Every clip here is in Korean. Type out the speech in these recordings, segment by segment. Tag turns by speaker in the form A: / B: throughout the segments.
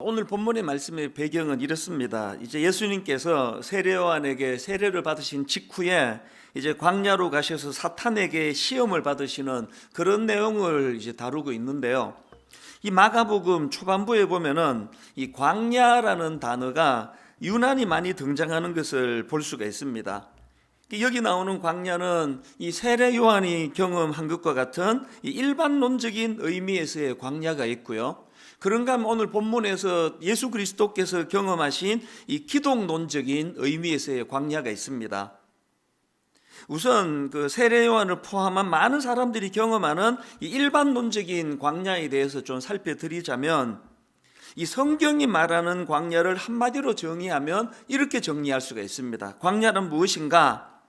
A: 오늘 본문의 말씀의 배경은 이렇습니다. 이제 예수님께서 세례 요한에게 세례를 받으신 직후에 이제 광야로 가셔서 사탄에게 시험을 받으시는 그런 내용을 이제 다루고 있는데요. 이 마가복음 초반부에 보면은 이 광야라는 단어가 유난히 많이 등장하는 것을 볼 수가 있습니다. 여기 나오는 광야는 이 세례 요한이 경험한 것과 같은 이 일반론적인 의미에서의 광야가 있고요. 그런가 하면 오늘 본문에서 예수 그리스도께서 경험하신 이 기독론적인 의미에서의 광야가 있습니다. 우선 그 세례 요한을 포함한 많은 사람들이 경험하는 이 일반론적인 광야에 대해서 좀 살펴드리자면, 이 성경이 말하는 광야를 한마디로 정의하면 이렇게 정리할 수가 있습니다. 광야는 무엇인가?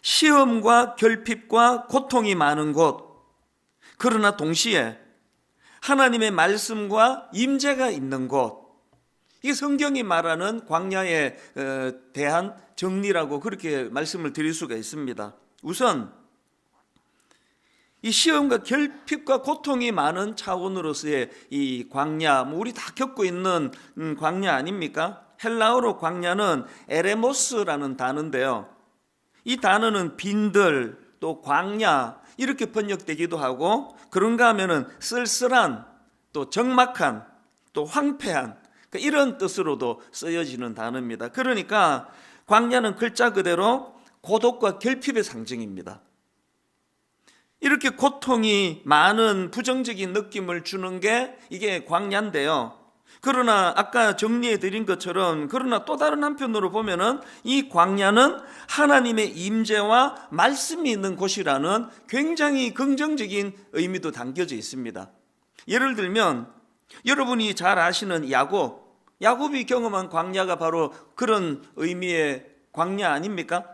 A: 시험과 결핍과 고통이 많은 곳, 그러나 동시에 하나님의 말씀과 임재가 있는 곳, 이게 성경이 말하는 광야에 대한 정리라고 그렇게 말씀을 드릴 수가 있습니다. 우선 이 시험과 결핍과 고통이 많은 차원으로서의 이 광야, 우리 다 겪고 있는 광야 아닙니까? 헬라어로 광야는 에레모스라는 단어인데요, 이 단어는 빈들, 또 광야 이렇게 번역되기도 하고, 그런가 하면은 쓸쓸한, 또 적막한, 또 황폐한, 이런 뜻으로도 쓰여지는 단어입니다. 그러니까 광야는 글자 그대로 고독과 결핍의 상징입니다. 이렇게 고통이 많은 부정적인 느낌을 주는 게 이게 광야인데요. 그러나 아까 정리해 드린 것처럼, 그러나 또 다른 한편으로 보면은 이 광야는 하나님의 임재와 말씀이 있는 곳이라는 굉장히 긍정적인 의미도 담겨져 있습니다. 예를 들면 여러분이 잘 아시는 야곱이 경험한 광야가 바로 그런 의미의 광야 아닙니까?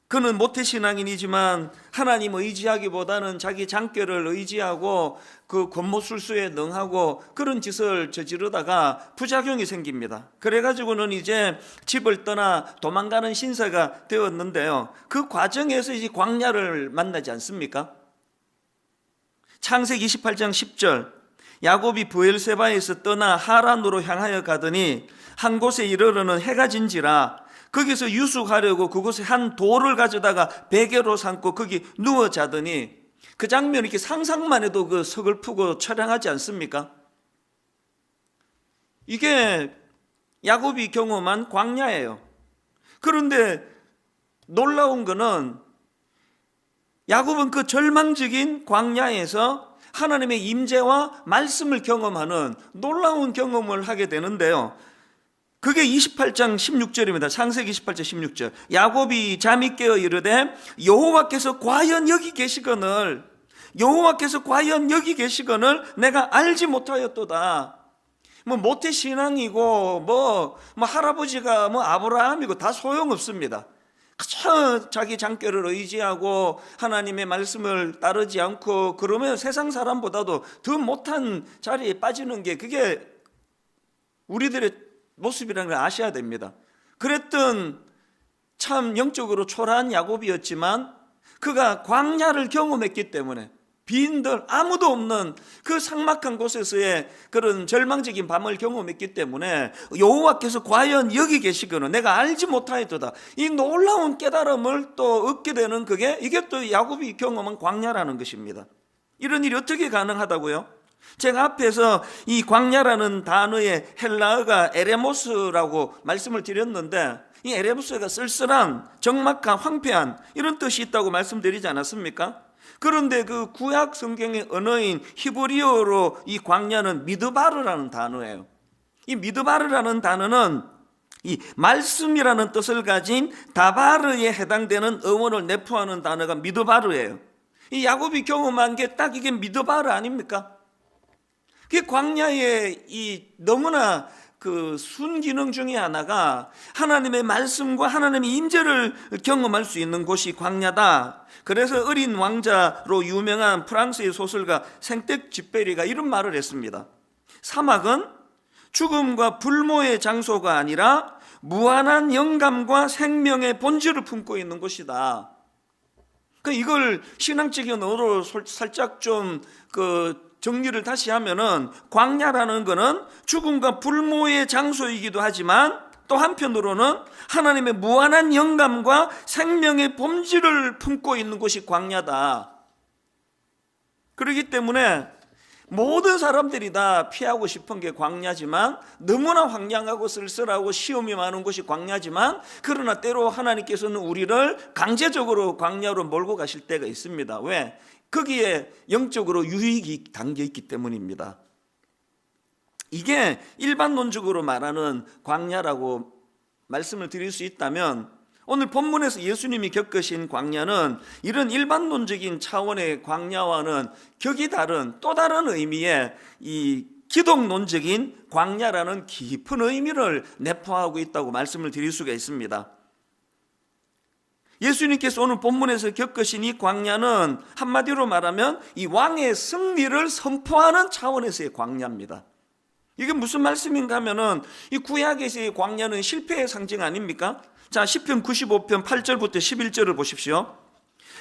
A: 그는 모태신앙인이지만 하나님 의지하기보다는 자기 장교를 의지하고 그 권모술수에 능하고 그런 짓을 저지르다가 부작용이 생깁니다. 그래가지고는 이제 집을 떠나 도망가는 신세가 되었는데요, 그 과정에서 이제 광야를 만나지 않습니까? 창세기 28장 10절, 야곱이 브엘세바에서 떠나 하란으로 향하여 가더니 한 곳에 이르러는 해가 진지라 거기서 유숙하려고 그곳에 한 돌을 가져다가 베개로 삼고 거기 누워 자더니, 그 장면 이렇게 상상만 해도 그 서글프고 처량하지 않습니까? 이게 야곱이 경험한 광야예요. 그런데 놀라운 거는 야곱은 그 절망적인 광야에서 하나님의 임재와 말씀을 경험하는 놀라운 경험을 하게 되는데요, 그게 28장 16절입니다. 창세기 28장 16절. 야곱이 잠이 깨어 이르되 여호와께서 과연 여기 계시거늘 내가 알지 못하였도다. 모태신앙이고 할아버지가 아브라함이고 다 소용없습니다. 그저 자기 장교를 의지하고 하나님의 말씀을 따르지 않고 그러면 세상 사람보다도 더 못한 자리에 빠지는 게 그게 우리들의 모습이라는 걸 아셔야 됩니다. 그랬던 참 영적으로 초라한 야곱이었지만 그가 광야를 경험했기 때문에, 빈들 아무도 없는 그 삭막한 곳에서의 그런 절망적인 밤을 경험했기 때문에 여호와께서 과연 여기 계시거늘 내가 알지 못하였도다, 이 놀라운 깨달음을 또 얻게 되는 이게 또 야곱이 경험한 광야라는 것입니다. 이런 일이 어떻게 가능하다고요? 제가 앞에서 이 광야라는 단어의 헬라어가 에레모스라고 말씀을 드렸는데, 이 에레모스가 쓸쓸한, 적막한, 황폐한 이런 뜻이 있다고 말씀드리지 않았습니까? 그런데 그 구약 성경의 언어인 히브리어로 이 광야는 미드바르라는 단어예요. 이 미드바르라는 단어는 이 말씀이라는 뜻을 가진 다바르에 해당되는 어원을 내포하는 단어가 미드바르예요. 이 야곱이 경험한 게 딱 이게 미드바르 아닙니까? 그 광야의 이 너무나 그 순기능 중에 하나가 하나님의 말씀과 하나님의 임재를 경험할 수 있는 곳이 광야다. 그래서 어린 왕자로 유명한 프랑스의 소설가 생텍쥐페리가 이런 말을 했습니다. 사막은 죽음과 불모의 장소가 아니라 무한한 영감과 생명의 본질을 품고 있는 곳이다. 이걸 신앙적인 언어로 살짝 좀 정리를 다시 하면은 광야라는 것은 죽음과 불모의 장소이기도 하지만 또 한편으로는 하나님의 무한한 영감과 생명의 본질을 품고 있는 곳이 광야다. 그렇기 때문에 모든 사람들이 다 피하고 싶은 게 광야지만, 너무나 황량하고 쓸쓸하고 시험이 많은 곳이 광야지만, 그러나 때로 하나님께서는 우리를 강제적으로 광야로 몰고 가실 때가 있습니다. 왜? 거기에 영적으로 유익이 담겨 있기 때문입니다. 이게 일반론적으로 말하는 광야라고 말씀을 드릴 수 있다면, 오늘 본문에서 예수님이 겪으신 광야는 이런 일반론적인 차원의 광야와는 격이 다른 또 다른 의미의 이 기독론적인 광야라는 깊은 의미를 내포하고 있다고 말씀을 드릴 수가 있습니다. 예수님께서 오늘 본문에서 겪으신 이 광야는 한마디로 말하면 이 왕의 승리를 선포하는 차원에서의 광야입니다. 이게 무슨 말씀인가 하면은 이 구약에서의 광야는 실패의 상징 아닙니까? 자, 시편 95편 8절부터 11절을 보십시오.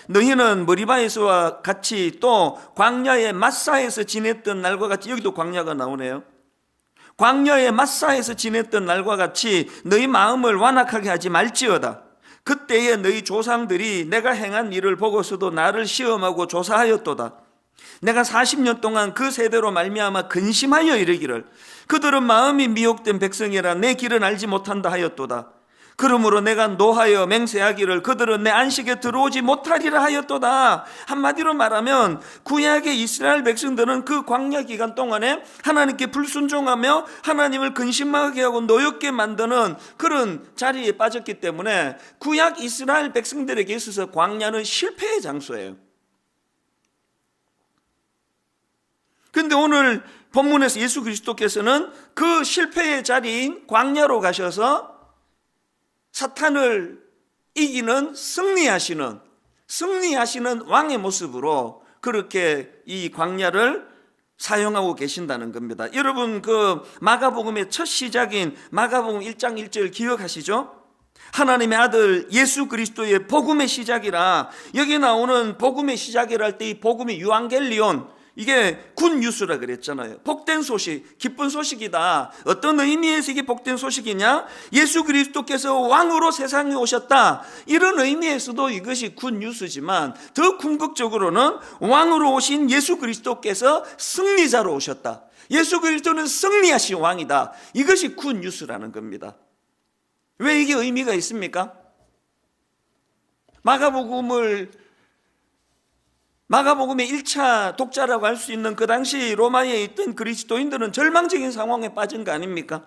A: 너희는 머리바에서와 같이 또 광야의 마사에서 지냈던 날과 같이, 여기도 광야가 나오네요. 광야의 마사에서 지냈던 날과 같이 너희 마음을 완악하게 하지 말지어다. 그때에 너희 조상들이 내가 행한 일을 보고서도 나를 시험하고 조사하였도다. 내가 40년 동안 그 세대로 말미암아 근심하여 이르기를 그들은 마음이 미혹된 백성이라 내 길은 알지 못한다 하였도다. 그러므로 내가 노하여 맹세하기를 그들은 내 안식에 들어오지 못하리라 하였도다. 한마디로 말하면 구약의 이스라엘 백성들은 그 광야 기간 동안에 하나님께 불순종하며 하나님을 근심하게 하고 노엽게 만드는 그런 자리에 빠졌기 때문에 구약 이스라엘 백성들에게 있어서 광야는 실패의 장소예요. 그런데 오늘 본문에서 예수 그리스도께서는 그 실패의 자리인 광야로 가셔서 사탄을 이기는 승리하시는 왕의 모습으로 그렇게 이 광야를 사용하고 계신다는 겁니다. 여러분, 그 마가복음의 첫 시작인 마가복음 1장 1절 기억하시죠? 하나님의 아들 예수 그리스도의 복음의 시작이라, 여기 나오는 복음의 시작이라 할 때 이 복음이 유앙겔리온, 이게 굿뉴스라 그랬잖아요. 복된 소식, 기쁜 소식이다. 어떤 의미에서 이게 복된 소식이냐? 예수 그리스도께서 왕으로 세상에 오셨다. 이런 의미에서도 이것이 굿뉴스지만 더 궁극적으로는 왕으로 오신 예수 그리스도께서 승리자로 오셨다. 예수 그리스도는 승리하신 왕이다. 이것이 굿뉴스라는 겁니다. 왜 이게 의미가 있습니까? 마가복음의 1차 독자라고 할 수 있는 그 당시 로마에 있던 그리스도인들은 절망적인 상황에 빠진 거 아닙니까?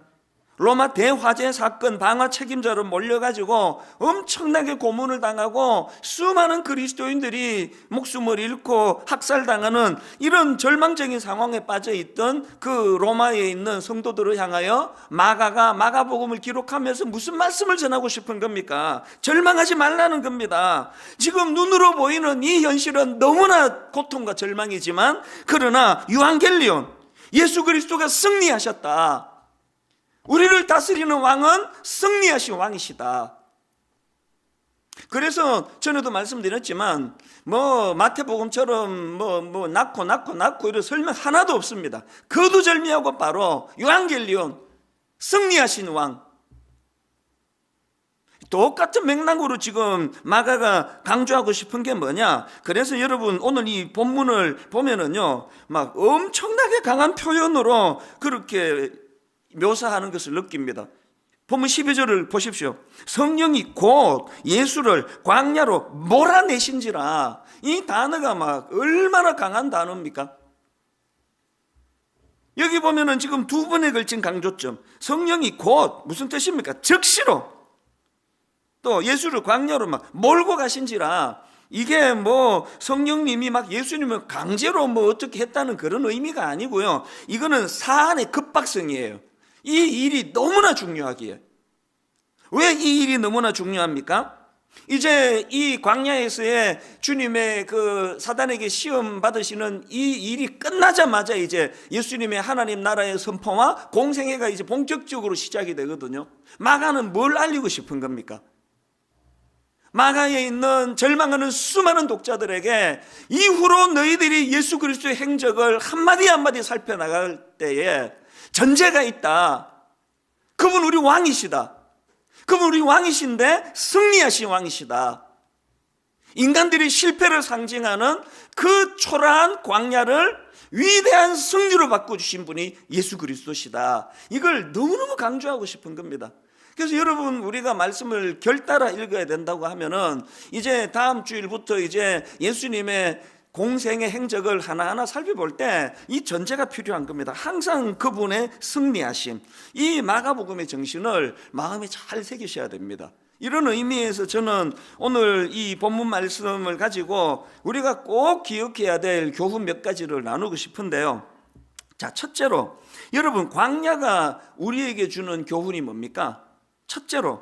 A: 로마 대화재 사건 방화 책임자로 몰려가지고 엄청나게 고문을 당하고 수많은 그리스도인들이 목숨을 잃고 학살당하는 이런 절망적인 상황에 빠져있던 그 로마에 있는 성도들을 향하여 마가가 마가복음을 기록하면서 무슨 말씀을 전하고 싶은 겁니까? 절망하지 말라는 겁니다. 지금 눈으로 보이는 이 현실은 너무나 고통과 절망이지만, 그러나 유앙겔리온, 예수 그리스도가 승리하셨다. 우리를 다스리는 왕은 승리하신 왕이시다. 그래서 전에도 말씀드렸지만 마태복음처럼 낳고 이런 설명 하나도 없습니다. 거두절미하고 바로 유앙겔리온, 승리하신 왕. 똑같은 맥락으로 지금 마가가 강조하고 싶은 게 뭐냐? 그래서 여러분 오늘 이 본문을 보면은요, 막 엄청나게 강한 표현으로 그렇게 묘사하는 것을 느낍니다. 본문 12절을 보십시오. 성령이 곧 예수를 광야로 몰아내신지라. 이 단어가 막 얼마나 강한 단어입니까? 여기 보면은 지금 두 번에 걸친 강조점. 성령이 곧 무슨 뜻입니까? 즉시로 또 예수를 광야로 막 몰고 가신지라. 이게 성령님이 막 예수님을 강제로 어떻게 했다는 그런 의미가 아니고요. 이거는 사안의 급박성이에요. 이 일이 너무나 중요하기에. 왜 이 일이 너무나 중요합니까? 이제 이 광야에서의 주님의 그 사단에게 시험 받으시는 이 일이 끝나자마자 이제 예수님의 하나님 나라의 선포와 공생애가 이제 본격적으로 시작이 되거든요. 마가는 뭘 알리고 싶은 겁니까? 마가에 있는 절망하는 수많은 독자들에게 이후로 너희들이 예수 그리스도의 행적을 한마디 한마디 살펴나갈 때에 전제가 있다. 그분 우리 왕이시다. 그분 우리 왕이신데 승리하신 왕이시다. 인간들이 실패를 상징하는 그 초라한 광야를 위대한 승리로 바꿔주신 분이 예수 그리스도시다. 이걸 너무너무 강조하고 싶은 겁니다. 그래서 여러분, 우리가 말씀을 결따라 읽어야 된다고 하면은 이제 다음 주일부터 이제 예수님의 공생의 행적을 하나하나 살펴볼 때 이 전제가 필요한 겁니다. 항상 그분의 승리하심, 이 마가복음의 정신을 마음에 잘 새기셔야 됩니다. 이런 의미에서 저는 오늘 이 본문 말씀을 가지고 우리가 꼭 기억해야 될 교훈 몇 가지를 나누고 싶은데요. 자, 첫째로 여러분, 광야가 우리에게 주는 교훈이 뭡니까? 첫째로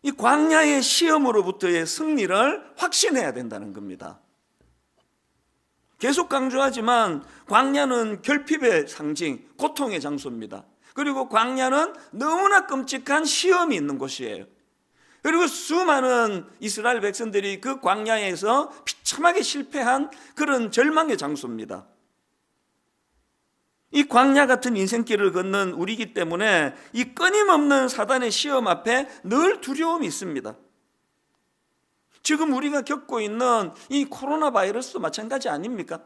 A: 이 광야의 시험으로부터의 승리를 확신해야 된다는 겁니다. 계속 강조하지만 광야는 결핍의 상징, 고통의 장소입니다. 그리고 광야는 너무나 끔찍한 시험이 있는 곳이에요. 그리고 수많은 이스라엘 백성들이 그 광야에서 비참하게 실패한 그런 절망의 장소입니다. 이 광야 같은 인생길을 걷는 우리이기 때문에 이 끊임없는 사단의 시험 앞에 늘 두려움이 있습니다. 지금 우리가 겪고 있는 이 코로나 바이러스도 마찬가지 아닙니까?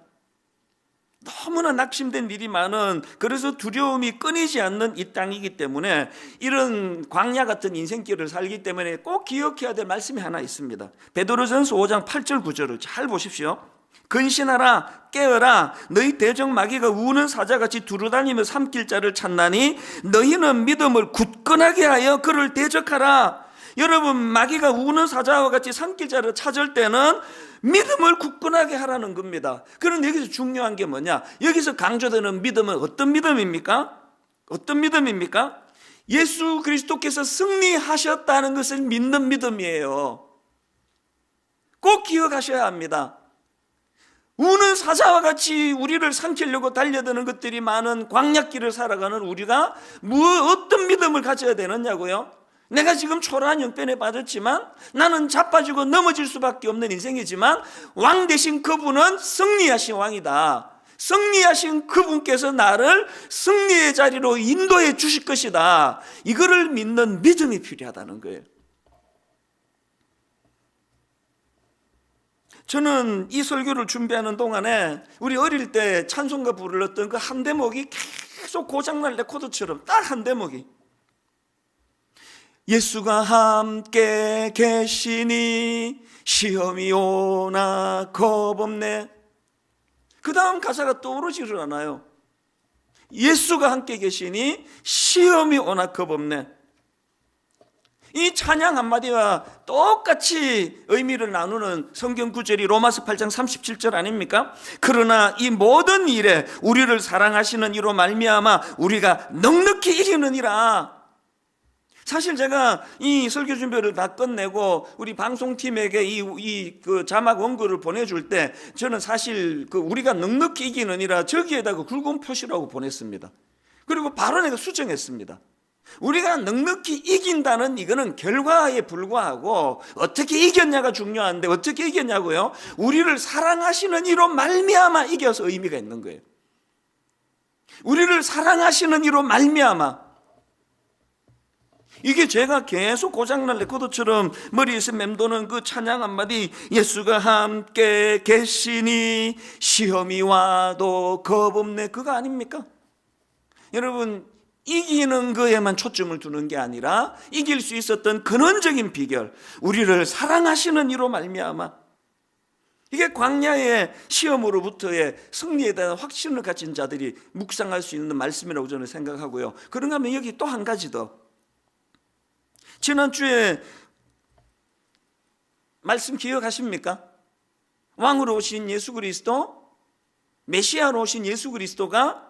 A: 너무나 낙심된 일이 많은, 그래서 두려움이 끊이지 않는 이 땅이기 때문에 이런 광야 같은 인생길을 살기 때문에 꼭 기억해야 될 말씀이 하나 있습니다. 베드로전서 5장 8절 9절을 잘 보십시오. 근신하라, 깨어라, 너희 대적 마귀가 우는 사자같이 두루다니며 삼킬 자를 찾나니 너희는 믿음을 굳건하게 하여 그를 대적하라. 여러분, 마귀가 우는 사자와 같이 삼킬 자를 찾을 때는 믿음을 굳건하게 하라는 겁니다. 그런데 여기서 중요한 게 뭐냐? 여기서 강조되는 믿음은 어떤 믿음입니까? 어떤 믿음입니까? 예수 그리스도께서 승리하셨다는 것을 믿는 믿음이에요. 꼭 기억하셔야 합니다. 우는 사자와 같이 우리를 삼키려고 달려드는 것들이 많은 광야길을 살아가는 우리가 어떤 믿음을 가져야 되느냐고요? 내가 지금 초라한 형편에 빠졌지만, 나는 자빠지고 넘어질 수밖에 없는 인생이지만 왕 되신 그분은 승리하신 왕이다. 승리하신 그분께서 나를 승리의 자리로 인도해 주실 것이다. 이거를 믿는 믿음이 필요하다는 거예요. 저는 이 설교를 준비하는 동안에 우리 어릴 때 찬송가 불렀던 그 한 대목이 계속 고장날 레코드처럼 딱 한 대목이, 예수가 함께 계시니 시험이 오나 겁없네. 그 다음 가사가 떠오르지를 않아요. 예수가 함께 계시니 시험이 오나 겁없네. 이 찬양 한마디와 똑같이 의미를 나누는 성경 구절이 로마서 8장 37절 아닙니까? 그러나 이 모든 일에 우리를 사랑하시는 이로 말미암아 우리가 넉넉히 이기느니라. 사실 제가 이 설교 준비를 다 끝내고 우리 방송팀에게 그 자막 원고를 보내줄 때 저는 사실 그 우리가 넉넉히 이기느니라 저기에다가 굵은 표시라고 보냈습니다. 그리고 바로 내가 수정했습니다. 우리가 넉넉히 이긴다는 이거는 결과에 불과하고 어떻게 이겼냐가 중요한데, 어떻게 이겼냐고요? 우리를 사랑하시는 이로 말미암아 이겨서 의미가 있는 거예요. 우리를 사랑하시는 이로 말미암아. 이게 제가 계속 고장날 레코드처럼 머리에서 맴도는 그 찬양 한마디, 예수가 함께 계시니 시험이 와도 겁없네, 그거 아닙니까? 여러분, 이기는 거에만 초점을 두는 게 아니라 이길 수 있었던 근원적인 비결, 우리를 사랑하시는 이로 말미암아, 이게 광야의 시험으로부터의 승리에 대한 확신을 가진 자들이 묵상할 수 있는 말씀이라고 저는 생각하고요. 그런가 하면 여기 또 한 가지 더, 지난주에 말씀 기억하십니까? 왕으로 오신 예수 그리스도, 메시아로 오신 예수 그리스도가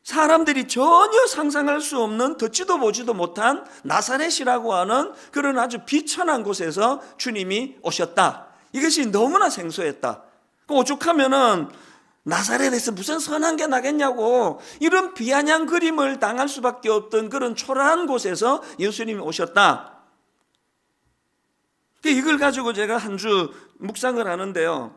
A: 사람들이 전혀 상상할 수 없는, 듣지도 보지도 못한 나사렛이라고 하는 그런 아주 비천한 곳에서 주님이 오셨다. 이것이 너무나 생소했다. 오죽하면은 나사렛에서 무슨 선한 게 나겠냐고 이런 비아냥 그림을 당할 수밖에 없던 그런 초라한 곳에서 예수님이 오셨다. 이걸 가지고 제가 한 주 묵상을 하는데요,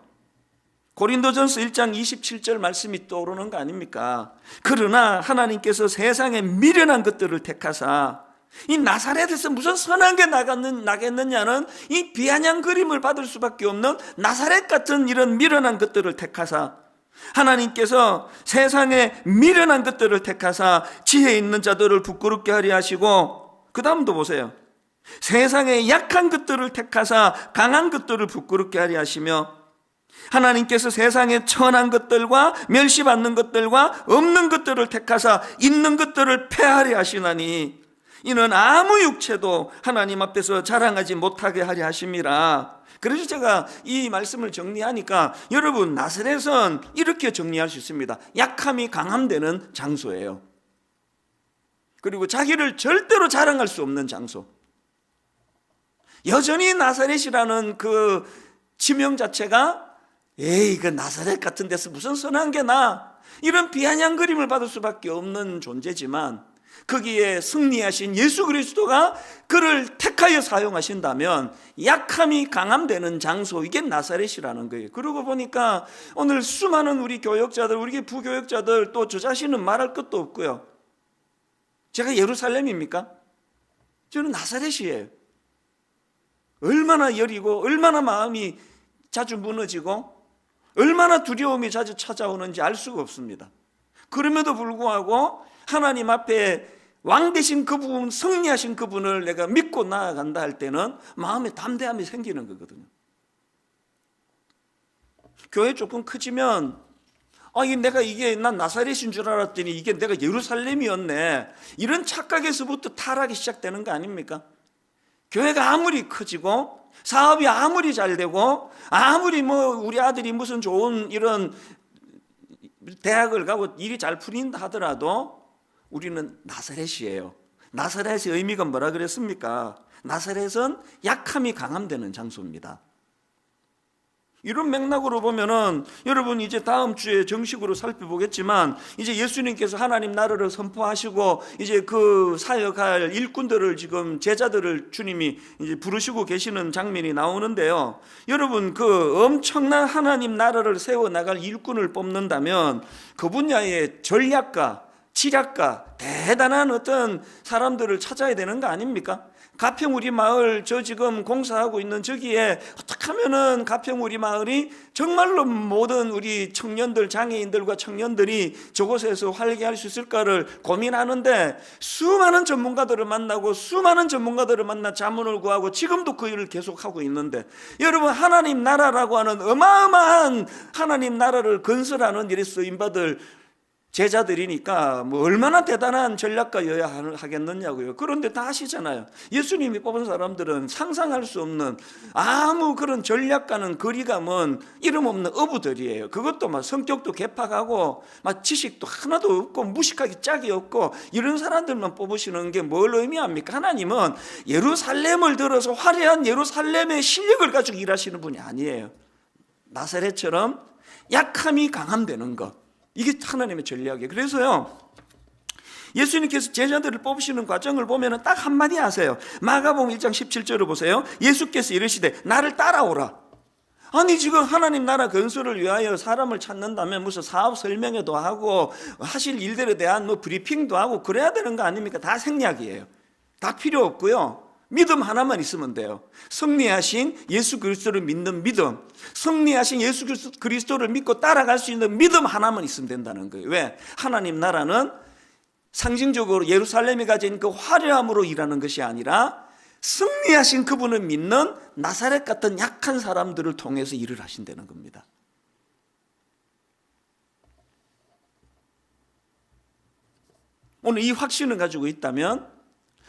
A: 고린도전서 1장 27절 말씀이 떠오르는 거 아닙니까? 그러나 하나님께서 세상에 미련한 것들을 택하사, 이 나사렛에서 무슨 선한 게 나겠느냐는 이 비아냥거림을 받을 수밖에 없는 나사렛 같은 이런 미련한 것들을 택하사, 하나님께서 세상에 미련한 것들을 택하사 지혜 있는 자들을 부끄럽게 하려 하시고, 그 다음도 보세요. 세상에 약한 것들을 택하사 강한 것들을 부끄럽게 하려 하시며, 하나님께서 세상에 천한 것들과 멸시받는 것들과 없는 것들을 택하사 있는 것들을 폐하려 하시나니 이는 아무 육체도 하나님 앞에서 자랑하지 못하게 하려 하심이라. 그래서 제가 이 말씀을 정리하니까 여러분, 나사렛은 이렇게 정리할 수 있습니다. 약함이 강함되는 장소예요. 그리고 자기를 절대로 자랑할 수 없는 장소. 여전히 나사렛이라는 그 지명 자체가 에이, 그 나사렛 같은 데서 무슨 선한 게 나, 이런 비아냥거림을 받을 수밖에 없는 존재지만, 거기에 승리하신 예수 그리스도가 그를 택하여 사용하신다면 약함이 강함되는 장소, 이게 나사렛이라는 거예요. 그러고 보니까 오늘 수많은 우리 교역자들, 우리 부교역자들, 또 저 자신은 말할 것도 없고요. 제가 예루살렘입니까? 저는 나사렛이에요. 얼마나 여리고 얼마나 마음이 자주 무너지고 얼마나 두려움이 자주 찾아오는지 알 수가 없습니다. 그럼에도 불구하고 하나님 앞에 왕 되신 그분, 승리하신 그분을 내가 믿고 나아간다 할 때는 마음에 담대함이 생기는 거거든요. 교회 조금 커지면 난 나사렛인 줄 알았더니 이게 내가 예루살렘이었네, 이런 착각에서부터 타락이 시작되는 거 아닙니까? 교회가 아무리 커지고 사업이 아무리 잘 되고 아무리 우리 아들이 무슨 좋은 이런 대학을 가고 일이 잘 풀린다 하더라도 우리는 나사렛이에요. 나사렛의 의미가 뭐라 그랬습니까? 나사렛은 약함이 강함되는 장소입니다. 이런 맥락으로 보면은 여러분, 이제 다음 주에 정식으로 살펴보겠지만, 이제 예수님께서 하나님 나라를 선포하시고 이제 그 사역할 일꾼들을, 지금 제자들을 주님이 이제 부르시고 계시는 장면이 나오는데요, 여러분, 그 엄청난 하나님 나라를 세워 나갈 일꾼을 뽑는다면 그 분야의 전략가, 지략가, 대단한 어떤 사람들을 찾아야 되는 거 아닙니까? 가평 우리 마을, 저 지금 공사하고 있는 저기에 어떻게 하면은 가평 우리 마을이 정말로 모든 우리 청년들, 장애인들과 청년들이 저곳에서 활기할 수 있을까를 고민하는데, 수많은 전문가들을 만나고 수많은 전문가들을 만나 자문을 구하고 지금도 그 일을 계속하고 있는데, 여러분, 하나님 나라라고 하는 어마어마한 하나님 나라를 건설하는 일에 쓰임받을 제자들이니까 얼마나 대단한 전략가여야 하겠느냐고요. 그런데 다 아시잖아요. 예수님이 뽑은 사람들은 상상할 수 없는 아무 그런 전략가는 거리가 먼 이름 없는 어부들이에요. 그것도 성격도 개팍하고 지식도 하나도 없고 무식하기 짝이 없고 이런 사람들만 뽑으시는 게 뭘 의미합니까? 하나님은 예루살렘을 들어서 화려한 예루살렘의 실력을 가지고 일하시는 분이 아니에요. 나사렛처럼 약함이 강함되는 것, 이게 하나님의 전략이에요. 그래서요, 예수님께서 제자들을 뽑으시는 과정을 보면 딱 한마디 하세요. 마가복음 1장 17절을 보세요. 예수께서 이르시되 나를 따라오라. 아니, 지금 하나님 나라 건설을 위하여 사람을 찾는다면 무슨 사업 설명회도 하고 하실 일들에 대한 브리핑도 하고 그래야 되는 거 아닙니까? 다 생략이에요. 다 필요 없고요, 믿음 하나만 있으면 돼요. 승리하신 예수 그리스도를 믿는 믿음, 승리하신 예수 그리스도를 믿고 따라갈 수 있는 믿음 하나만 있으면 된다는 거예요. 왜? 하나님 나라는 상징적으로 예루살렘이 가진 그 화려함으로 일하는 것이 아니라 승리하신 그분을 믿는 나사렛 같은 약한 사람들을 통해서 일을 하신다는 겁니다. 오늘 이 확신을 가지고 있다면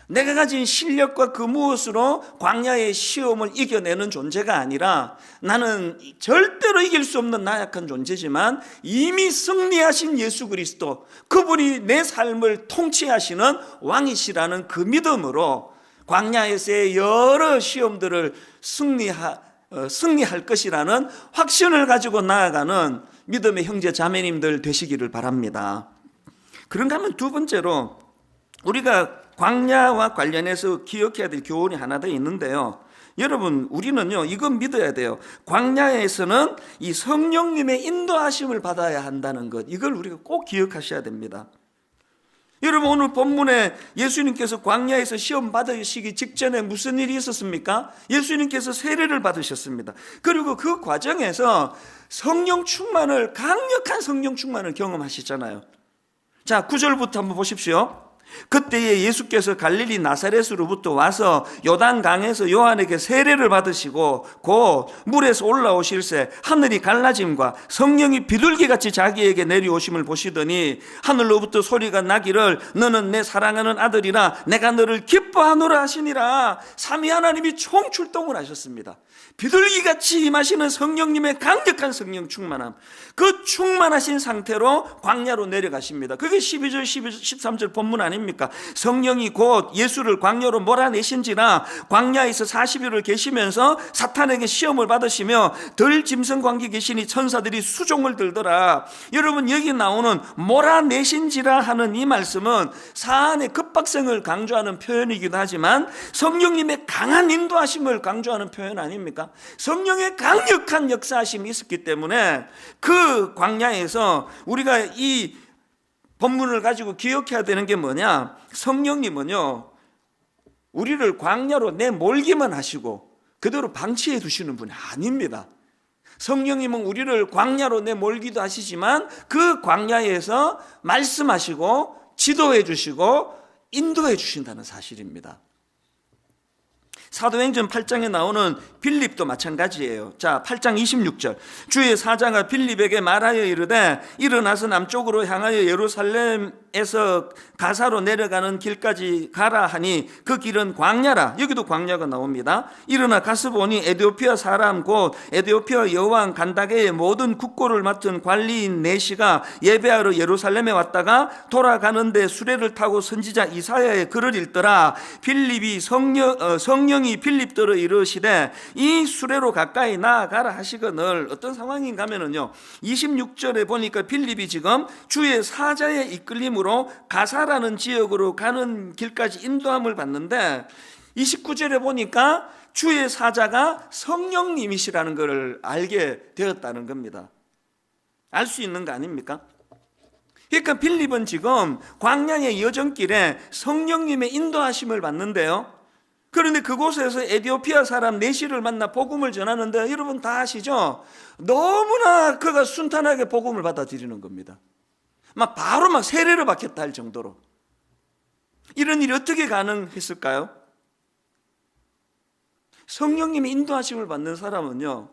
A: 내가 가진 실력과 그 무엇으로 광야의 시험을 이겨내는 존재가 아니라, 나는 절대로 이길 수 없는 나약한 존재지만 이미 승리하신 예수 그리스도, 그분이 내 삶을 통치하시는 왕이시라는 그 믿음으로 광야에서의 여러 시험들을 승리할 것이라는 확신을 가지고 나아가는 믿음의 형제 자매님들 되시기를 바랍니다. 그런가 하면 두 번째로 우리가 광야와 관련해서 기억해야 될 교훈이 하나 더 있는데요, 여러분, 우리는요, 이건 믿어야 돼요. 광야에서는 이 성령님의 인도하심을 받아야 한다는 것, 이걸 우리가 꼭 기억하셔야 됩니다. 여러분, 오늘 본문에 예수님께서 광야에서 시험 받으시기 직전에 무슨 일이 있었습니까? 예수님께서 세례를 받으셨습니다. 그리고 그 과정에서 성령 충만을, 강력한 성령 충만을 경험하시잖아요. 자, 9절부터 한번 보십시오. 그때에 예수께서 갈릴리 나사렛으로부터 와서 요단강에서 요한에게 세례를 받으시고 곧 물에서 올라오실새 하늘이 갈라짐과 성령이 비둘기같이 자기에게 내려오심을 보시더니 하늘로부터 소리가 나기를 너는 내 사랑하는 아들이라 내가 너를 기뻐하노라 하시니라. 삼위 하나님이 총출동을 하셨습니다. 비둘기같이 임하시는 성령님의 강력한 성령 충만함, 그 충만하신 상태로 광야로 내려가십니다. 그게 12절 13절 본문 아닙니까? 성령이 곧 예수를 광야로 몰아내신지라 광야에서 40일을 계시면서 사탄에게 시험을 받으시며 덜 짐승 관계 계시니 천사들이 수종을 들더라. 여러분, 여기 나오는 몰아내신지라 하는 이 말씀은 사안의 급박성을 강조하는 표현이기도 하지만 성령님의 강한 인도하심을 강조하는 표현 아닙니까? 성령의 강력한 역사하심이 있었기 때문에 그 광야에서 우리가 이 본문을 가지고 기억해야 되는 게 뭐냐? 성령님은요, 우리를 광야로 내몰기만 하시고 그대로 방치해 두시는 분이 아닙니다. 성령님은 우리를 광야로 내몰기도 하시지만 그 광야에서 말씀하시고 지도해 주시고 인도해 주신다는 사실입니다. 사도행전 8장에 나오는 빌립도 마찬가지예요. 자, 8장 26절. 주의 사자가 빌립에게 말하여 이르되 일어나서 남쪽으로 향하여 예루살렘에서 가사로 내려가는 길까지 가라 하니 그 길은 광야라. 여기도 광야가 나옵니다. 일어나 가서 보니 에티오피아 사람 곧 에티오피아 여왕 간다게의 모든 국고를 맡은 관리인 네시가 예배하러 예루살렘에 왔다가 돌아가는데 수레를 타고 선지자 이사야의 글을 읽더라. 빌립이 성령이 빌립더러 이르시되 이 수레로 가까이 나아가라 하시거늘. 어떤 상황인가 하면은요, 26절에 보니까 빌립이 지금 주의 사자의 이끌림으로 가사라는 지역으로 가는 길까지 인도함을 받는데 29절에 보니까 주의 사자가 성령님이시라는 것을 알게 되었다는 겁니다. 알 수 있는 거 아닙니까? 그러니까 빌립은 지금 광야의 여정길에 성령님의 인도하심을 받는데요, 그런데 그곳에서 에티오피아 사람 네시를 만나 복음을 전하는데 여러분 다 아시죠? 너무나 그가 순탄하게 복음을 받아들이는 겁니다. 바로 세례를 받겠다 할 정도로. 이런 일이 어떻게 가능했을까요? 성령님의 인도하심을 받는 사람은요,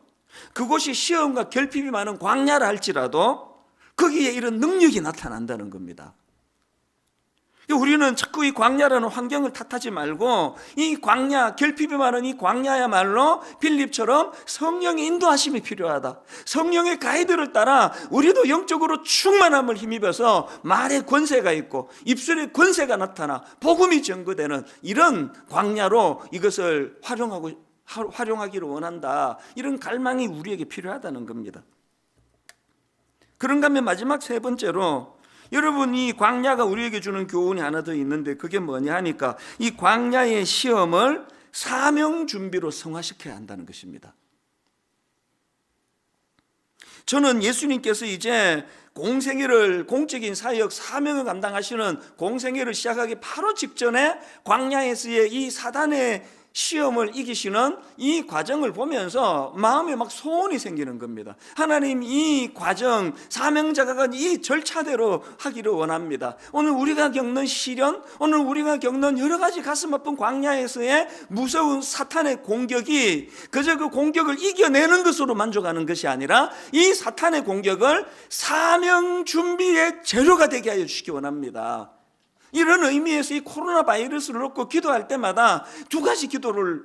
A: 그곳이 시험과 결핍이 많은 광야라 할지라도 거기에 이런 능력이 나타난다는 겁니다. 우리는 자꾸 이 광야라는 환경을 탓하지 말고 이 광야, 결핍이 많은 이 광야야말로 빌립처럼 성령의 인도하심이 필요하다. 성령의 가이드를 따라 우리도 영적으로 충만함을 힘입어서 말에 권세가 있고 입술에 권세가 나타나 복음이 증거되는 이런 광야로 이것을 활용하기를 원한다. 이런 갈망이 우리에게 필요하다는 겁니다. 그런가 하면 마지막 세 번째로, 여러분, 이 광야가 우리에게 주는 교훈이 하나 더 있는데 그게 뭐냐 하니까 이 광야의 시험을 사명 준비로 성화시켜야 한다는 것입니다. 저는 예수님께서 이제 공적인 사역, 사명을 감당하시는 공생애를 시작하기 바로 직전에 광야에서의 이 사단의 시험을 이기시는 이 과정을 보면서 마음에 소원이 생기는 겁니다. 하나님, 이 과정, 사명자가 이 절차대로 하기를 원합니다. 오늘 우리가 겪는 시련, 오늘 우리가 겪는 여러 가지 가슴 아픈 광야에서의 무서운 사탄의 공격이 그저 그 공격을 이겨내는 것으로 만족하는 것이 아니라 이 사탄의 공격을 사명 준비의 재료가 되게 하여 주시기 원합니다. 이런 의미에서 이 코로나 바이러스를 놓고 기도할 때마다 두 가지 기도를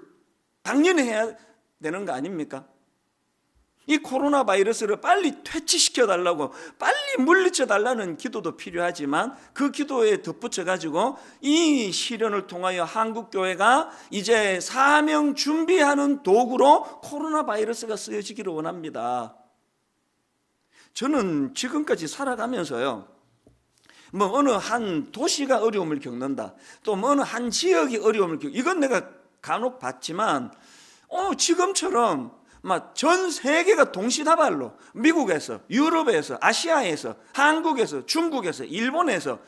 A: 당연히 해야 되는 거 아닙니까? 이 코로나 바이러스를 빨리 퇴치시켜 달라고, 빨리 물리쳐 달라는 기도도 필요하지만 그 기도에 덧붙여 가지고 이 시련을 통하여 한국교회가 이제 사명 준비하는 도구로 코로나 바이러스가 쓰여지기를 원합니다. 저는 지금까지 살아가면서요, 어느 한 도시가 어려움을 겪는다, 또 어느 한 지역이 어려움을 겪는다, 이건 내가 간혹 봤지만 지금처럼 막 전 세계가 동시다발로 미국에서, 유럽에서, 아시아에서, 한국에서, 중국에서, 일본에서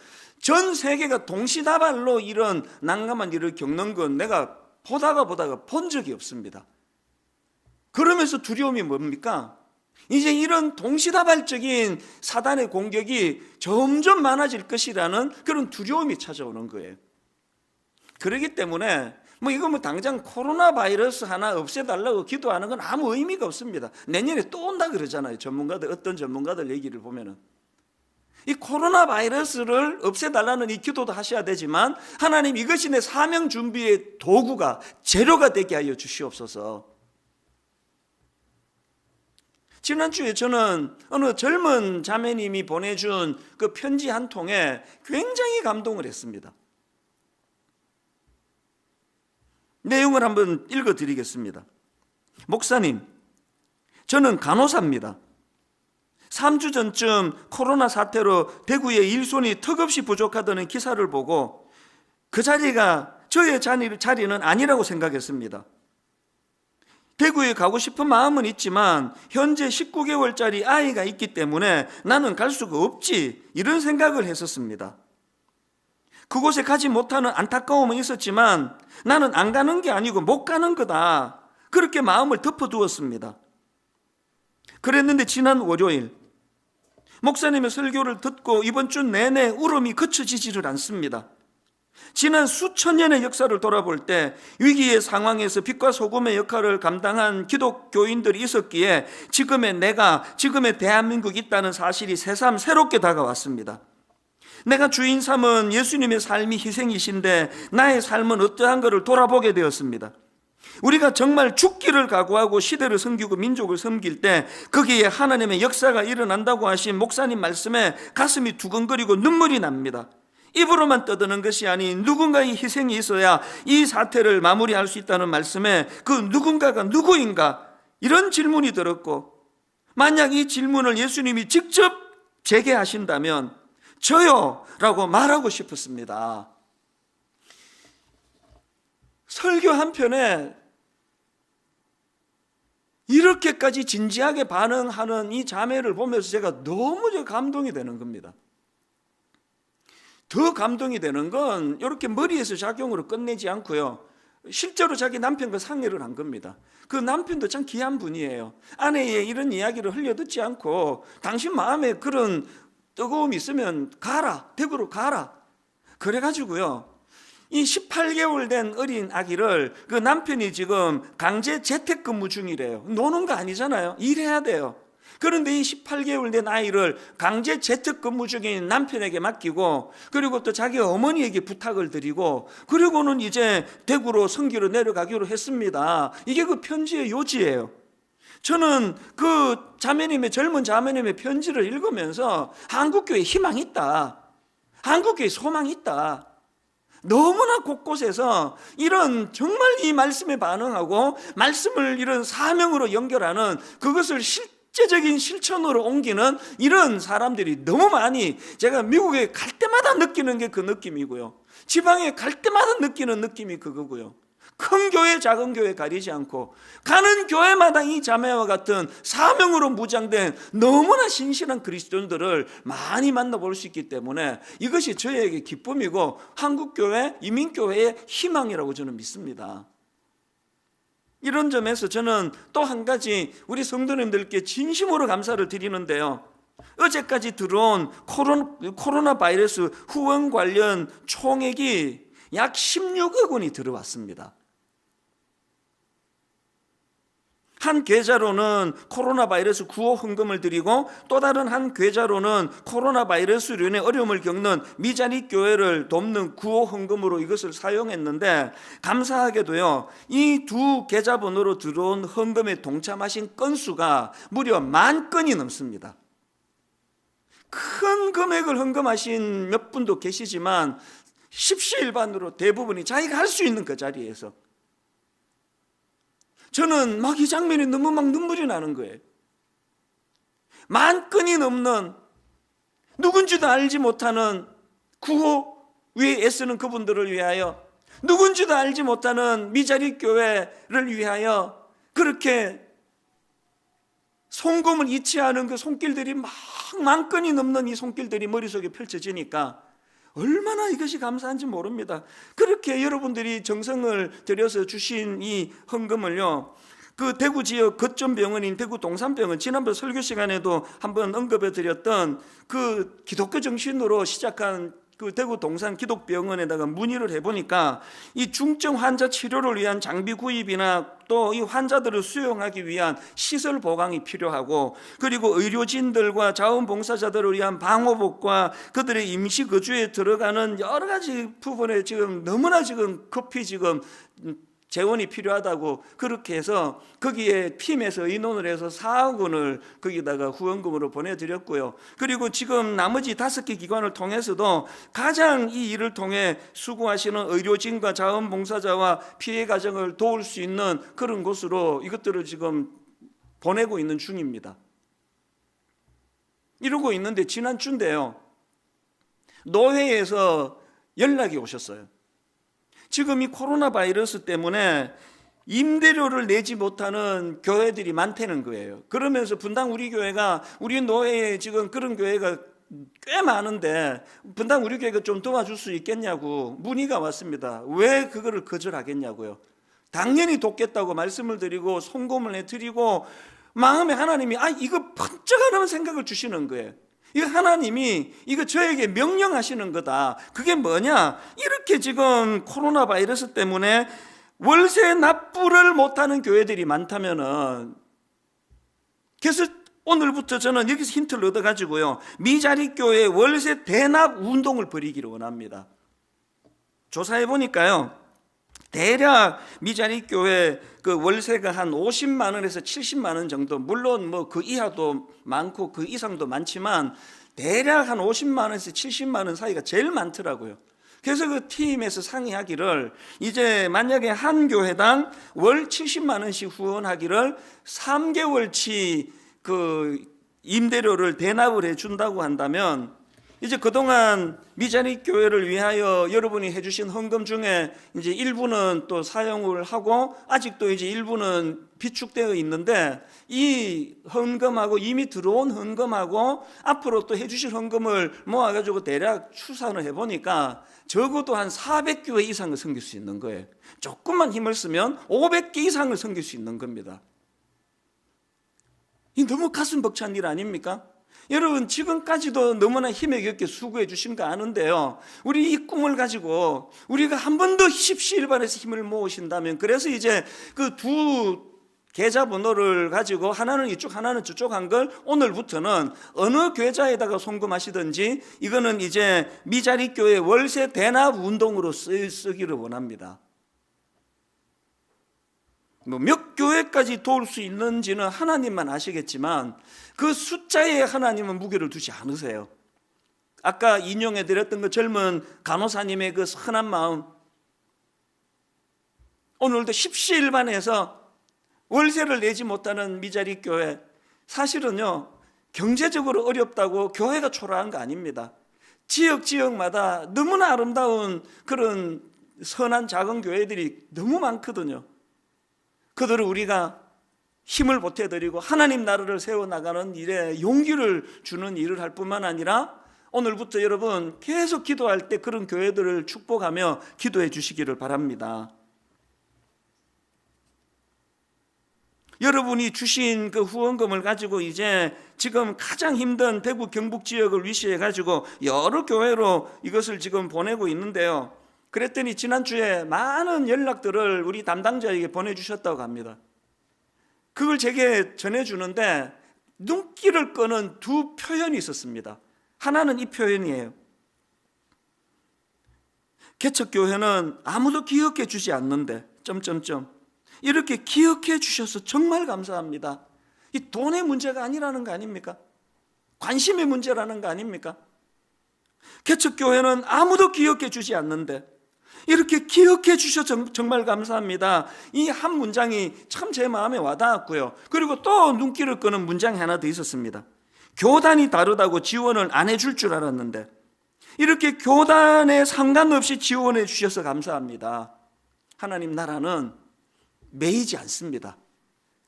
A: 전 세계가 동시다발로 이런 난감한 일을 겪는 건 내가 보다가 본 적이 없습니다. 그러면서 두려움이 뭡니까? 이제 이런 동시다발적인 사단의 공격이 점점 많아질 것이라는 그런 두려움이 찾아오는 거예요. 그렇기 때문에 이거 당장 코로나 바이러스 하나 없애달라고 기도하는 건 아무 의미가 없습니다. 내년에 또 온다 그러잖아요. 어떤 전문가들 얘기를 보면은. 이 코로나 바이러스를 없애달라는 이 기도도 하셔야 되지만, 하나님 이것이 내 사명 준비의 도구가, 재료가 되게 하여 주시옵소서. 지난주에 저는 어느 젊은 자매님이 보내준 그 편지 한 통에 굉장히 감동을 했습니다. 내용을 한번 읽어드리겠습니다. 목사님, 저는 간호사입니다. 3주 전쯤 코로나 사태로 대구의 일손이 턱없이 부족하다는 기사를 보고 그 자리가 저의 자리는 아니라고 생각했습니다. 대구에 가고 싶은 마음은 있지만 현재 19개월짜리 아이가 있기 때문에 나는 갈 수가 없지, 이런 생각을 했었습니다. 그곳에 가지 못하는 안타까움은 있었지만 나는 안 가는 게 아니고 못 가는 거다, 그렇게 마음을 덮어두었습니다. 그랬는데 지난 월요일 목사님의 설교를 듣고 이번 주 내내 울음이 그쳐지지를 않습니다. 지난 수천 년의 역사를 돌아볼 때 위기의 상황에서 빛과 소금의 역할을 감당한 기독교인들이 있었기에 지금의 내가, 지금의 대한민국이 있다는 사실이 새삼 새롭게 다가왔습니다. 내가 주인 삼은 예수님의 삶이 희생이신데 나의 삶은 어떠한 것을 돌아보게 되었습니다. 우리가 정말 죽기를 각오하고 시대를 섬기고 민족을 섬길 때 거기에 하나님의 역사가 일어난다고 하신 목사님 말씀에 가슴이 두근거리고 눈물이 납니다. 입으로만 떠드는 것이 아닌 누군가의 희생이 있어야 이 사태를 마무리할 수 있다는 말씀에 그 누군가가 누구인가, 이런 질문이 들었고, 만약 이 질문을 예수님이 직접 제게 하신다면 저요 라고 말하고 싶었습니다. 설교 한 편에 이렇게까지 진지하게 반응하는 이 자매를 보면서 제가 너무 감동이 되는 겁니다. 더 감동이 되는 건 이렇게 머리에서 작용으로 끝내지 않고요, 실제로 자기 남편과 상의를 한 겁니다. 그 남편도 참 귀한 분이에요. 아내의 이런 이야기를 흘려듣지 않고 당신 마음에 그런 뜨거움이 있으면 가라, 대구로 가라. 그래가지고요, 이 18개월 된 어린 아기를 그 남편이 지금 강제 재택근무 중이래요. 노는 거 아니잖아요. 일해야 돼요. 그런데 이 18개월 된 아이를 강제 재택근무 중인 남편에게 맡기고, 그리고 또 자기 어머니에게 부탁을 드리고, 그리고는 이제 대구로 선교로 내려가기로 했습니다. 이게 그 편지의 요지예요. 저는 그 자매님의, 젊은 자매님의 편지를 읽으면서 한국교회에 희망이 있다, 한국교회에 소망이 있다, 너무나 곳곳에서 이런 정말 이 말씀에 반응하고 말씀을 이런 사명으로 연결하는, 그것을 실제적인 실천으로 옮기는 이런 사람들이 너무 많이, 제가 미국에 갈 때마다 느끼는 게 그 느낌이고요, 지방에 갈 때마다 느끼는 느낌이 그거고요. 큰 교회 작은 교회 가리지 않고 가는 교회마다 이 자매와 같은 사명으로 무장된 너무나 신실한 그리스도인들을 많이 만나볼 수 있기 때문에 이것이 저에게 기쁨이고 한국교회, 이민교회의 희망이라고 저는 믿습니다. 이런 점에서 저는 또 한 가지 우리 성도님들께 진심으로 감사를 드리는데요, 어제까지 들어온 코로나 바이러스 후원 관련 총액이 약 16억 원이 들어왔습니다. 한 계좌로는 코로나 바이러스 구호 헌금을 드리고, 또 다른 한 계좌로는 코로나 바이러스로 인해 어려움을 겪는 미자립 교회를 돕는 구호 헌금으로 이것을 사용했는데, 감사하게도요, 이 두 계좌번호로 들어온 헌금에 동참하신 건수가 무려 10,000건이 넘습니다. 큰 금액을 헌금하신 몇 분도 계시지만 십시일반으로 대부분이 자기가 할 수 있는 그 자리에서, 저는 막 이 장면이 너무 막 눈물이 나는 거예요. 10,000건이 넘는 누군지도 알지 못하는 구호 위에 애쓰는 그분들을 위하여 누군지도 알지 못하는 미자립 교회를 위하여 그렇게 송금을 잊지 않은 그 손길들이 막 만 건이 넘는 이 손길들이 머릿속에 펼쳐지니까 얼마나 이것이 감사한지 모릅니다. 그렇게 여러분들이 정성을 들여서 주신 이 헌금을요, 그 대구 지역 거점 병원인 대구 동산병원, 지난번 설교 시간에도 한번 언급해 드렸던 그 기독교 정신으로 시작한 그 대구 동산 기독병원에다가 문의를 해보니까 이 중증 환자 치료를 위한 장비 구입이나 또 이 환자들을 수용하기 위한 시설 보강이 필요하고, 그리고 의료진들과 자원봉사자들을 위한 방호복과 그들의 임시 거주에 들어가는 여러 가지 부분에 지금 너무나 지금 급히 지금 재원이 필요하다고 그렇게 해서 거기에 팀에서 의논을 해서 4억 원을 거기다가 후원금으로 보내드렸고요. 그리고 지금 나머지 5개 기관을 통해서도 가장 이 일을 통해 수고하시는 의료진과 자원봉사자와 피해 가정을 도울 수 있는 그런 곳으로 이것들을 지금 보내고 있는 중입니다. 이러고 있는데 지난주인데요, 노회에서 연락이 오셨어요. 지금 이 코로나 바이러스 때문에 임대료를 내지 못하는 교회들이 많다는 거예요. 그러면서 분당 우리 교회가, 우리 노회에 지금 그런 교회가 꽤 많은데 분당 우리 교회가 좀 도와줄 수 있겠냐고 문의가 왔습니다. 왜 그거를 거절하겠냐고요. 당연히 돕겠다고 말씀을 드리고 송금을 해드리고, 마음에 하나님이 이거 번쩍 하는 생각을 주시는 거예요. 이거 하나님이 이거 저에게 명령하시는 거다. 그게 뭐냐? 이렇게 지금 코로나 바이러스 때문에 월세 납부를 못하는 교회들이 많다면은, 그래서 오늘부터 저는 여기서 힌트를 얻어가지고요, 미자립 교회 월세 대납 운동을 벌이기를 원합니다. 조사해 보니까요, 대략 미자립 교회 그 월세가 한 50만 원에서 70만 원 정도, 물론 뭐 그 이하도 많고 그 이상도 많지만 대략 한 50만 원에서 70만 원 사이가 제일 많더라고요. 그래서 그 팀에서 상의하기를, 이제 만약에 한 교회당 월 70만 원씩 후원하기를 3개월치 그 임대료를 대납을 해준다고 한다면, 이제 그동안 미자립 교회를 위하여 여러분이 해주신 헌금 중에 이제 일부는 또 사용을 하고 아직도 이제 일부는 비축되어 있는데, 이 헌금하고 이미 들어온 헌금하고 앞으로 또 해주실 헌금을 모아가지고 대략 추산을 해보니까 적어도 한 400교회 이상을 섬길 수 있는 거예요. 조금만 힘을 쓰면 500개 이상을 섬길 수 있는 겁니다. 이 너무 가슴 벅찬 일 아닙니까? 여러분, 지금까지도 너무나 힘에 겹게 수고해 주신 거 아는데요, 우리 이 꿈을 가지고 우리가 한 번 더 십시일반에서 힘을 모으신다면, 그래서 이제 그 두 계좌번호를 가지고 하나는 이쪽 하나는 저쪽 한 걸 오늘부터는 어느 계좌에다가 송금하시든지 이거는 이제 미자립 교회 월세 대납 운동으로 쓰기를 원합니다. 뭐 몇 교회까지 도울 수 있는지는 하나님만 아시겠지만 그 숫자에 하나님은 무게를 두지 않으세요. 아까 인용해 드렸던 그 젊은 간호사님의 그 선한 마음, 오늘도 십시일반에서 월세를 내지 못하는 미자립 교회, 사실은요 경제적으로 어렵다고 교회가 초라한 거 아닙니다. 지역마다 너무나 아름다운 그런 선한 작은 교회들이 너무 많거든요. 그들을 우리가 힘을 보태드리고 하나님 나라를 세워나가는 일에 용기를 주는 일을 할 뿐만 아니라, 오늘부터 여러분 계속 기도할 때 그런 교회들을 축복하며 기도해 주시기를 바랍니다. 여러분이 주신 그 후원금을 가지고 이제 지금 가장 힘든 대구 경북 지역을 위시해 가지고 여러 교회로 이것을 지금 보내고 있는데요, 그랬더니 지난주에 많은 연락들을 우리 담당자에게 보내주셨다고 합니다. 그걸 제게 전해주는데 눈길을 끄는 두 표현이 있었습니다. 하나는 이 표현이에요. 개척교회는 아무도 기억해 주지 않는데 이렇게 기억해 주셔서 정말 감사합니다. 이 돈의 문제가 아니라는 거 아닙니까? 관심의 문제라는 거 아닙니까? 개척교회는 아무도 기억해 주지 않는데 이렇게 기억해 주셔서 정말 감사합니다. 이 한 문장이 참 제 마음에 와닿았고요. 그리고 또 눈길을 끄는 문장이 하나 더 있었습니다. 교단이 다르다고 지원을 안 해줄 줄 알았는데 이렇게 교단에 상관없이 지원해 주셔서 감사합니다. 하나님 나라는 매이지 않습니다.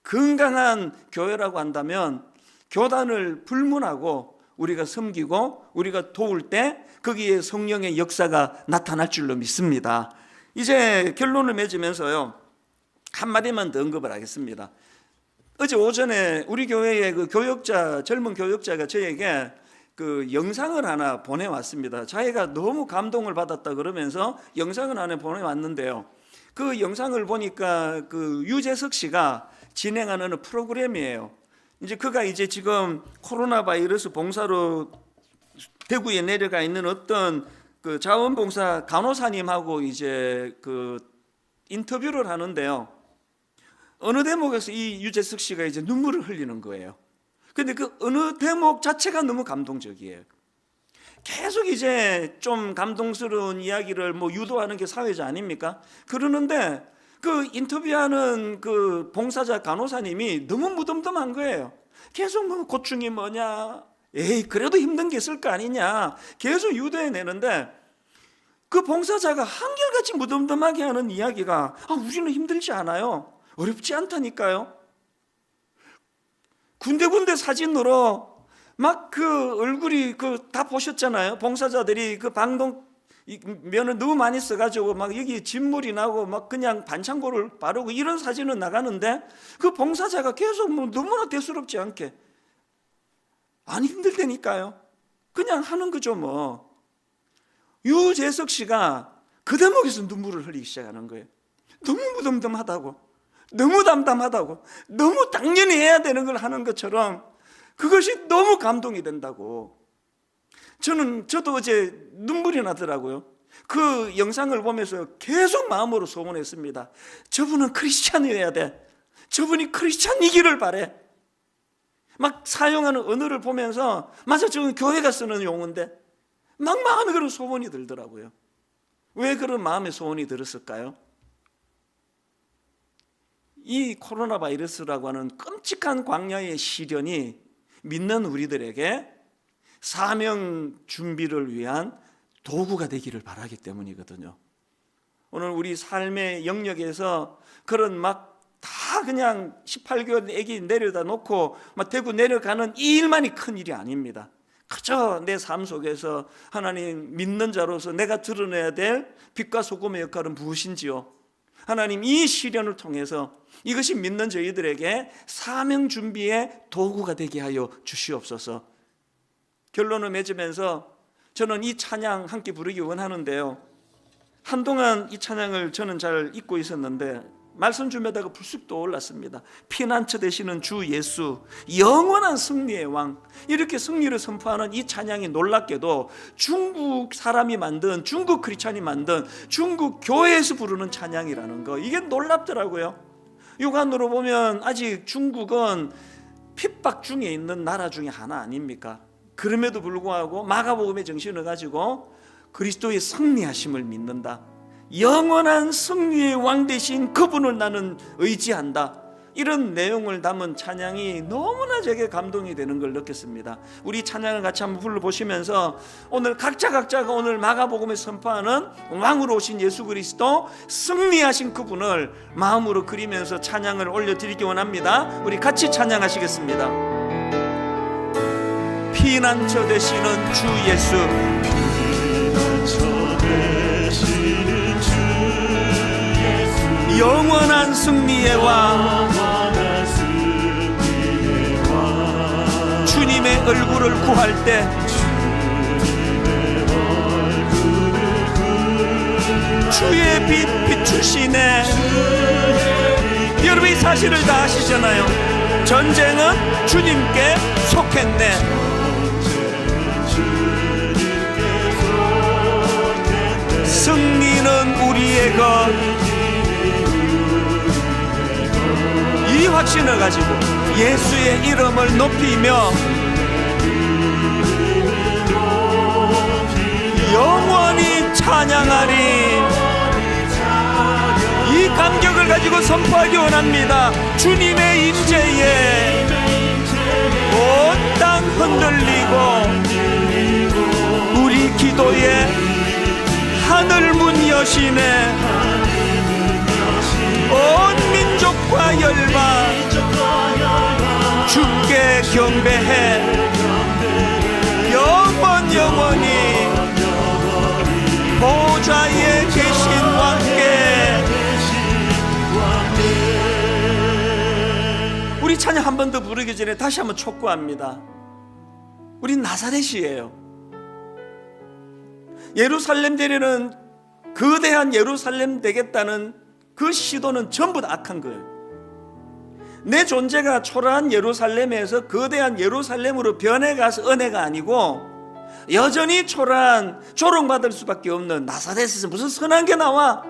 A: 건강한 교회라고 한다면 교단을 불문하고 우리가 섬기고 우리가 도울 때 거기에 성령의 역사가 나타날 줄로 믿습니다. 이제 결론을 맺으면서요, 한마디만 더 언급을 하겠습니다. 어제 오전에 우리 교회의 그 젊은 교역자가 저에게 그 영상을 하나 보내왔습니다. 자기가 너무 감동을 받았다 그러면서 영상을 하나 보내왔는데요. 그 영상을 보니까 그 유재석 씨가 진행하는 프로그램이에요. 이제 그가 이제 지금 코로나 바이러스 봉사로 대구에 내려가 있는 어떤 그 자원봉사 간호사님하고 이제 그 인터뷰를 하는데요. 어느 대목에서 이 유재석 씨가 이제 눈물을 흘리는 거예요. 근데 그 어느 대목 자체가 너무 감동적이에요. 계속 이제 좀 감동스러운 이야기를 뭐 유도하는 게 사회자 아닙니까? 그러는데 그 인터뷰하는 그 봉사자 간호사님이 너무 무덤덤한 거예요. 계속 뭐 고충이 뭐냐, 에이 그래도 힘든 게 있을 거 아니냐 계속 유도해내는데 그 봉사자가 한결같이 무덤덤하게 하는 이야기가 우리는 힘들지 않아요. 어렵지 않다니까요. 군데군데 사진으로 막 그 얼굴이 그 다 보셨잖아요. 봉사자들이 그 방독 면을 너무 많이 써가지고 막 여기 진물이 나고 막 그냥 반창고를 바르고 이런 사진은 나가는데 그 봉사자가 계속 뭐 너무나 대수롭지 않게 안 힘들다니까요. 그냥 하는 거죠 뭐. 유재석 씨가 그 대목에서 눈물을 흘리기 시작하는 거예요. 너무 무덤덤하다고, 너무 담담하다고, 너무 당연히 해야 되는 걸 하는 것처럼 그것이 너무 감동이 된다고. 저도 어제 눈물이 나더라고요. 그 영상을 보면서 계속 마음으로 소원했습니다. 저분은 크리스찬이어야 돼. 저분이 크리스찬이기를 바래. 막 사용하는 언어를 보면서 맞아, 저건 교회가 쓰는 용어인데 막 마음에 그런 소원이 들더라고요. 왜 그런 마음의 소원이 들었을까요? 이 코로나 바이러스라고 하는 끔찍한 광야의 시련이 믿는 우리들에게 사명 준비를 위한 도구가 되기를 바라기 때문이거든요. 오늘 우리 삶의 영역에서 그런 막 다 그냥 18개월 애기 내려다 놓고 막 대구 내려가는 이 일만이 큰 일이 아닙니다. 그저 내 삶 속에서 하나님 믿는 자로서 내가 드러내야 될 빛과 소금의 역할은 무엇인지요? 하나님 이 시련을 통해서 이것이 믿는 저희들에게 사명 준비의 도구가 되게 하여 주시옵소서. 결론을 맺으면서 저는 이 찬양 함께 부르기 원하는데요, 한동안 이 찬양을 저는 잘 잊고 있었는데 말씀 주면다가 불쑥 떠올랐습니다. 피난처 되시는 주 예수, 영원한 승리의 왕. 이렇게 승리를 선포하는 이 찬양이 놀랍게도 중국 사람이 만든, 중국 크리스찬이 만든 중국 교회에서 부르는 찬양이라는 거, 이게 놀랍더라고요. 육안으로 보면 아직 중국은 핍박 중에 있는 나라 중에 하나 아닙니까? 그럼에도 불구하고 마가복음의 정신을 가지고 그리스도의 승리하심을 믿는다, 영원한 승리의 왕 되신 그분을 나는 의지한다, 이런 내용을 담은 찬양이 너무나 제게 감동이 되는 걸 느꼈습니다. 우리 찬양을 같이 한번 불러보시면서 오늘 각자가 오늘 마가복음에 선포하는 왕으로 오신 예수 그리스도, 승리하신 그분을 마음으로 그리면서 찬양을 올려드리기 원합니다. 우리 같이 찬양하시겠습니다. 피난처 되시는 주 예수, 영원한 승리의 왕, 주님의 얼굴을 구할 때 주의 빛 비추시네. 여러분 이 사실을 다 아시잖아요. 전쟁은 주님께 속했네. 승리는 우리의 것. 이 확신을 가지고 예수의 이름을 높이며 영원히 찬양하리. 이 감격을 가지고 선포하기 원합니다. 주님의 임재에 온 땅 흔들리고 우리 기도에 하늘 문 여시네. 온 민족과 열방 주께 경배해. 영원히 보좌에 계신 왕께. 우리 찬양 한 번 더 부르기 전에 다시 한번 촉구합니다. 우린 나사렛이에요. 예루살렘 되려는 거대한 예루살렘 되겠다는 그 시도는 전부 다 악한 거예요. 내 존재가 초라한 예루살렘에서 거대한 예루살렘으로 변해가서 은혜가 아니고 여전히 초라한, 조롱받을 수밖에 없는 나사렛에서 무슨 선한 게 나와?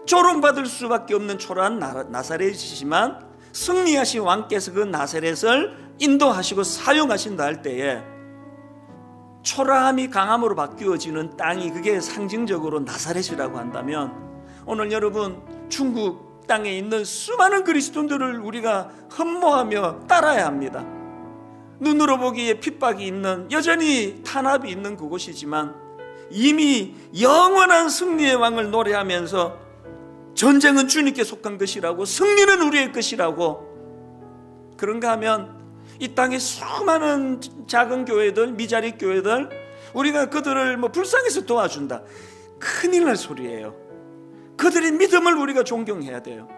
A: 조롱받을 수밖에 없는 초라한 나사렛이지만 승리하신 왕께서 그 나사렛을 인도하시고 사용하신다 할 때에 초라함이 강함으로 바뀌어지는 땅이, 그게 상징적으로 나사렛이라고 한다면, 오늘 여러분 중국 땅에 있는 수많은 그리스도인들을 우리가 흠모하며 따라야 합니다. 눈으로 보기에 핍박이 있는, 여전히 탄압이 있는 그곳이지만 이미 영원한 승리의 왕을 노래하면서 전쟁은 주님께 속한 것이라고, 승리는 우리의 것이라고, 그런가 하면 이 땅의 수많은 작은 교회들, 미자립 교회들, 우리가 그들을 불쌍해서 도와준다, 큰일 날 소리예요. 그들의 믿음을 우리가 존경해야 돼요.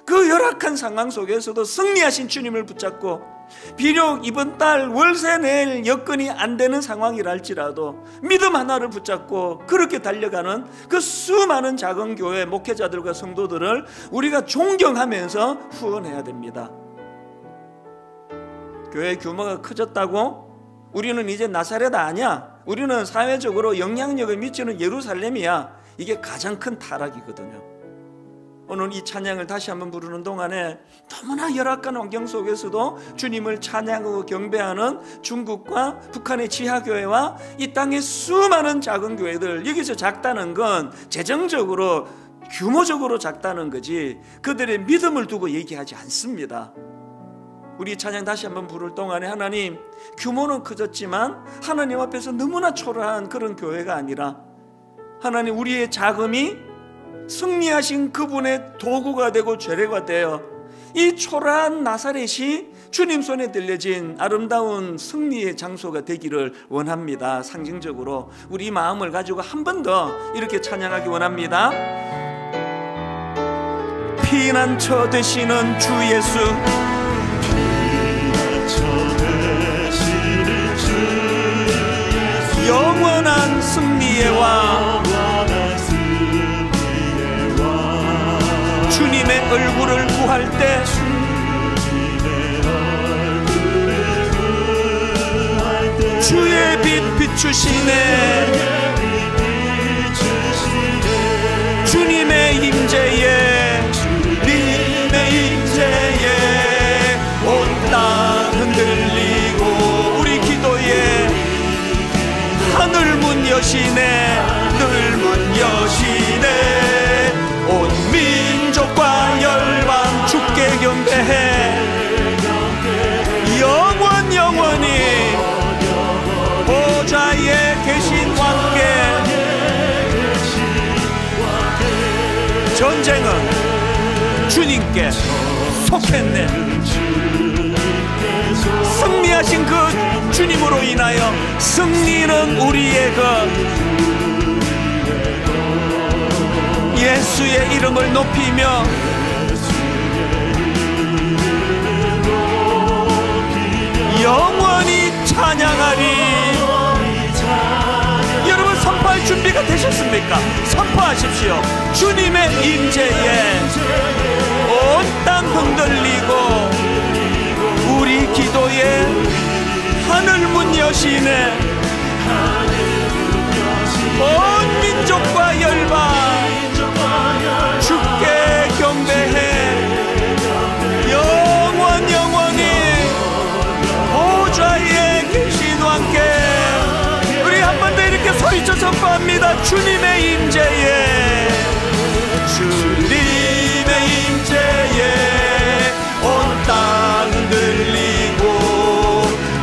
A: 그 열악한 상황 속에서도 승리하신 주님을 붙잡고, 비록 이번 달 월세 낼 여건이 안 되는 상황이라 할지라도 믿음 하나를 붙잡고 그렇게 달려가는 그 수많은 작은 교회 목회자들과 성도들을 우리가 존경하면서 후원해야 됩니다. 교회 규모가 커졌다고 우리는 이제 나사렛 아니야, 우리는 사회적으로 영향력을 미치는 예루살렘이야, 이게 가장 큰 타락이거든요. 오늘 이 찬양을 다시 한번 부르는 동안에 너무나 열악한 환경 속에서도 주님을 찬양하고 경배하는 중국과 북한의 지하교회와 이 땅의 수많은 작은 교회들, 여기서 작다는 건 재정적으로 규모적으로 작다는 거지 그들의 믿음을 두고 얘기하지 않습니다. 우리 찬양 다시 한번 부를 동안에 하나님, 규모는 커졌지만 하나님 앞에서 너무나 초라한 그런 교회가 아니라, 하나님 우리의 자금이 승리하신 그분의 도구가 되고 죄례가 되어 이 초라한 나사렛이 주님 손에 들려진 아름다운 승리의 장소가 되기를 원합니다. 상징적으로 우리 마음을 가지고 한 번 더 이렇게 찬양하기 원합니다. 피난처 되시는 주 예수, 영원한 승리의 왕, 주님의 얼굴을 구할 때 주의 빛 비추시네. 주님의 임재에, 주님의 임재에 온 땅 흔들리고 우리 기도에 하늘 문 여시네, 늘 문 여시네. 온 민족과 열방 주께 경배해. 영원히 보좌에 계신 왕께. 전쟁은 주님께 속했네. 승리하신 그 주님으로 인하여 승리는 우리의 것. 예수의 이름을 높이며 영원히 찬양하리. 여러분 선포할 준비가 되셨습니까? 선포하십시오. 주님의 임재에 온 땅 흔들리고 우리 기도에 하늘 문 여시네. 온 민족과 열방 주께 경배해. 영원히 보좌에 계신 왕께. 우리 한 번 더 이렇게 소리쳐 선포합니다. 주님의 임재에, 주님의 임재에 온 땅 흔들리고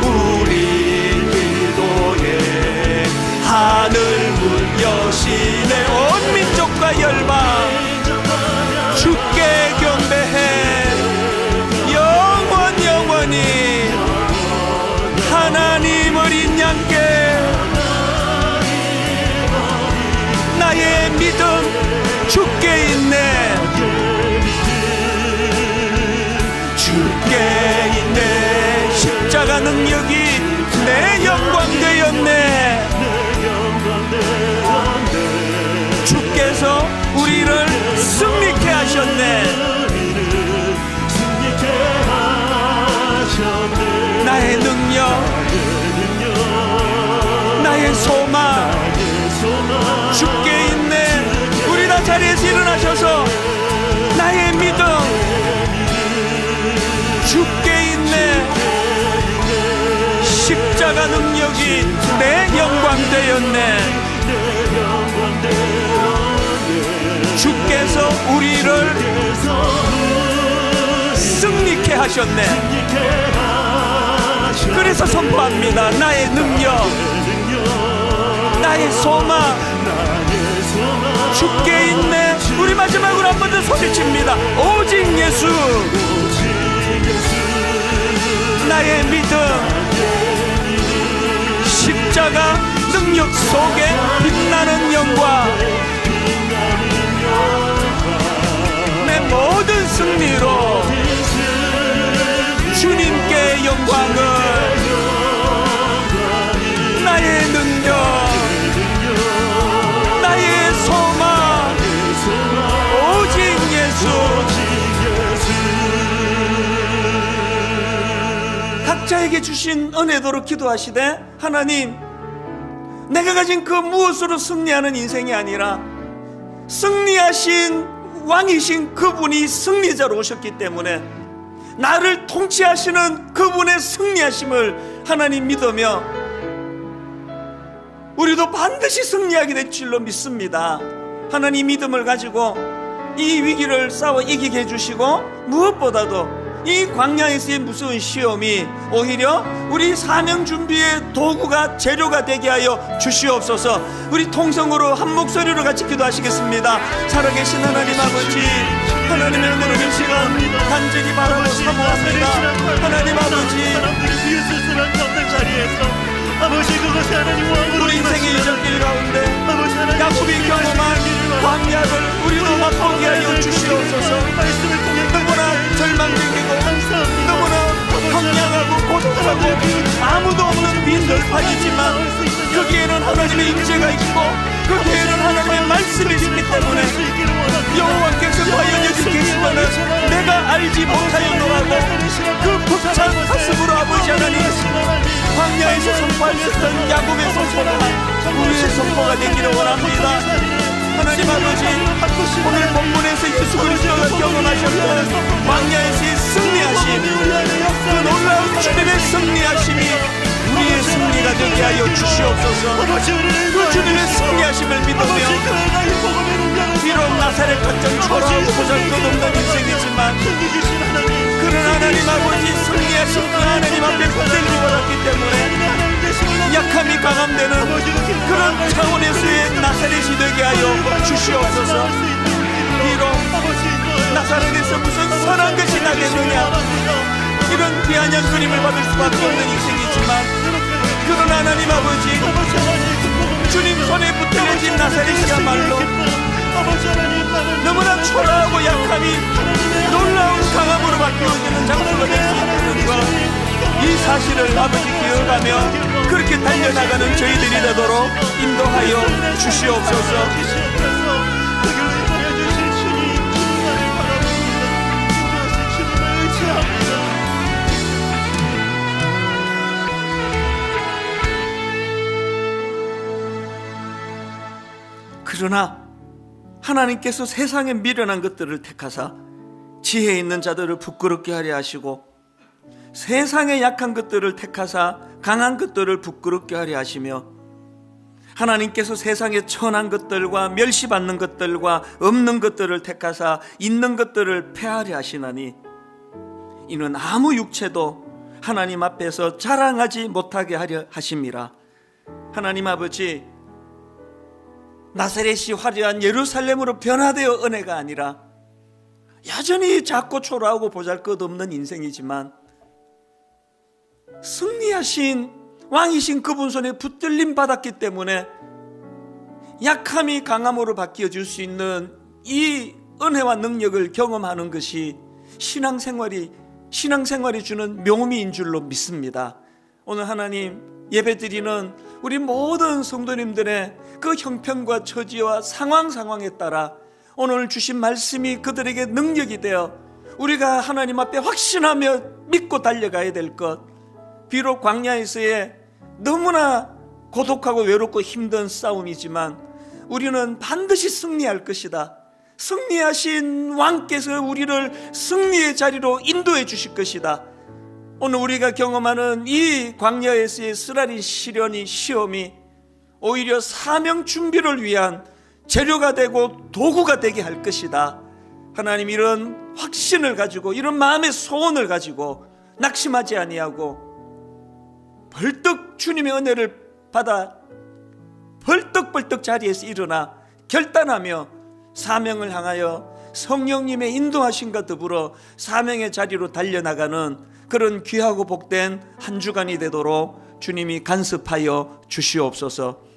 A: 우리 기도에 있네. 주께서 우리를 승리케 하셨네. 나의 능력, 나의 소망 주께 있네. 우리 다 자리에서 일어나셔서 나의 믿음 주께 있네. 십자가 능력이 내 영광 되었네. 주께서 우리를 승리케 하셨네. 그래서 선포합니다. 나의 능력, 나의 소망 주께 있네. 우리 마지막으로 한 번 더 소리칩니다. 오직 예수. 나의 믿음, 십자가 능력 속에 빛나는 영광, 내 모든 승리로 주님께 영광을, 나의 능력, 나의 소망 오직 예수. 각자에게 주신 은혜도로 기도하시되, 하나님, 내가 가진 그 무엇으로 승리하는 인생이 아니라 승리하신 왕이신 그분이 승리자로 오셨기 때문에 나를 통치하시는 그분의 승리하심을 하나님 믿으며 우리도 반드시 승리하게 될 줄로 믿습니다. 하나님 믿음을 가지고 이 위기를 싸워 이기게 해주시고, 무엇보다도 이 광야에서의 무서운 시험이 오히려 우리 사명 준비의 도구가, 재료가 되게 하여 주시옵소서. 우리 통성으로 한 목소리로 같이 기도하시겠습니다. 살아계신 하나님 아버지, 하나님의 은혜로 이 시간 간절히 바라고 사모합니다. 하나님 아버지, 우리 인생의 이정길 가운데 야곱이 경험한 광야를 우리도 맛보게 하여 주시옵소서. 너무나 절망적이고 너무나 황량하고 고독하고 아무도 없는 빈들판이지만 거기에는 하나님의 임재가 있고 거기에는 하나님의 말씀이 있기 때문에 여호와께서 과연 여기 계시면은 내가 알지 못하였노라고 그 벅찬 가슴으로 아버지 하나님 광야에서 선포하셨던 야곱의 선포가 우리의 선포가 되기를 원합니다. 하나님 아버지, 오늘 본문에서 예수 그리스도가 경험하셨던 광야에서의 승리하심, 그 놀라운 주님의 승리하심이 우리의 승리가 되게 하여 주시옵소서. 그 주님의 승리하심을 믿으며 비록 나사렛 같은 초라하고 보잘것없는 인생이지만 그런 하나님 아버지 승리하신 그 하나님 앞에 붙들리고 받았기 때문에 약함이 강함되는 그런 차원에서의 나사렛이 되게 하여 주시옵소서. 비록 나사렛에서 무슨 선한 것이 나겠느냐, 이런 비아냥 그림을 받을 수밖에 없는 인생이지만 그런 하나님 아버지, 주님 손에 붙들려진 나사렛이야말로 너무나 초라하고 약함이 놀라운 강함으로 바뀌어지는 장소가 될 수 있다는 것, 이 사실을 아버지 기억하며 그렇게 달려나가는 저희들이 되도록 인도하여 주시옵소서. 그러나 하나님께서 세상에 미련한 것들을 택하사 지혜 있는 자들을 부끄럽게 하려 하시고 세상의 약한 것들을 택하사 강한 것들을 부끄럽게 하려 하시며 하나님께서 세상의 천한 것들과 멸시받는 것들과 없는 것들을 택하사 있는 것들을 폐하려 하시나니 이는 아무 육체도 하나님 앞에서 자랑하지 못하게 하려 하심이라. 하나님 아버지, 나사렛이 화려한 예루살렘으로 변화되어 은혜가 아니라 여전히 작고 초라하고 보잘것없는 인생이지만 승리하신 왕이신 그분 손에 붙들림 받았기 때문에 약함이 강함으로 바뀌어질 수 있는 이 은혜와 능력을 경험하는 것이 신앙생활이 주는 묘미인 줄로 믿습니다. 오늘 하나님 예배드리는 우리 모든 성도님들의 그 형편과 처지와 상황에 따라 오늘 주신 말씀이 그들에게 능력이 되어 우리가 하나님 앞에 확신하며 믿고 달려가야 될 것, 비록 광야에서의 너무나 고독하고 외롭고 힘든 싸움이지만 우리는 반드시 승리할 것이다. 승리하신 왕께서 우리를 승리의 자리로 인도해 주실 것이다. 오늘 우리가 경험하는 이 광야에서의 쓰라린 시련이, 시험이 오히려 사명 준비를 위한 재료가 되고 도구가 되게 할 것이다. 하나님, 이런 확신을 가지고, 이런 마음의 소원을 가지고 낙심하지 아니하고 벌떡 주님의 은혜를 받아 벌떡벌떡 자리에서 일어나 결단하며 사명을 향하여 성령님의 인도하심과 더불어 사명의 자리로 달려나가는 그런 귀하고 복된 한 주간이 되도록 주님이 간섭하여 주시옵소서.